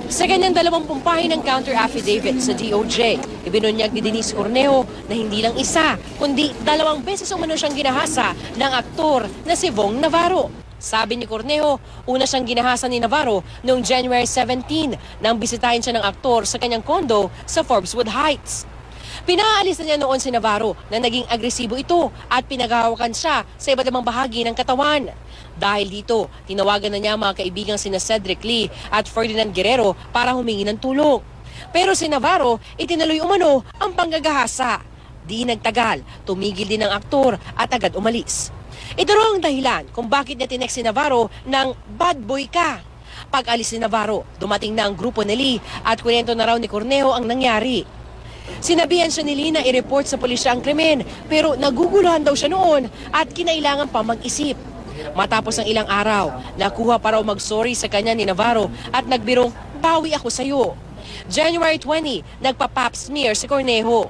Sa kanyang 20 pahinang counter affidavit sa DOJ, ibinunyag ni Denise Cornejo na hindi lang isa, kundi 2 beses umano siyang ginahasa ng aktor na si Vong Navarro. Sabi ni Cornejo, una siyang ginahasa ni Navarro noong January 17 nang bisitahin siya ng aktor sa kanyang kondo sa Forbeswood Heights. Pinaalis na niya noon si Navarro na naging agresibo ito at pinaghahawakan siya sa iba't ibang bahagi ng katawan. Dahil dito, tinawagan na niya mga kaibigang sina Cedric Lee at Ferdinand Guerrero para humingi ng tulong. Pero si Navarro, itinuloy umano ang panggagahasa. Di nagtagal, tumigil din ang aktor at agad umalis. Ito raw ang dahilan kung bakit niya tinext si Navarro ng bad boy ka. Pag-alis ni Navarro, dumating na ang grupo ni Lee at kwento na raw ni Cornejo ang nangyari. Sinabihan siya ni Lee na i-report sa pulisya ang krimen pero naguguluhan daw siya noon at kinailangan pa mag-isip. Matapos ang ilang araw, nakuha pa raw mag-sorry sa kanya ni Navarro at nagbirong, bawi ako sa'yo. January 20, nagpa-pap smear si Cornejo.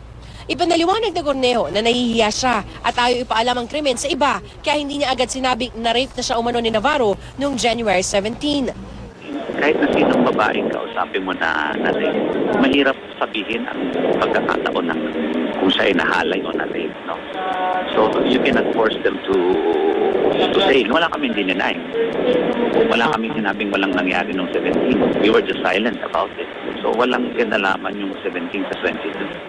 Ipinaliwanag ni Cornejo na nahihiya siya at ayaw ipaalam ang krimen sa iba kaya hindi niya agad sinabing na-rape na siya umano ni Navarro noong January 17. Kahit na sinong babaeng kausapin mo na rape, mahirap sabihin ang pagkakataon ng kung siya ay nahalay o na-rape, no? So you cannot force them to say, wala kaming dinenay. Wala kaming sinabing walang nangyari noong 17. We were just silent about it. So walang kinalaman yung 17 sa 22.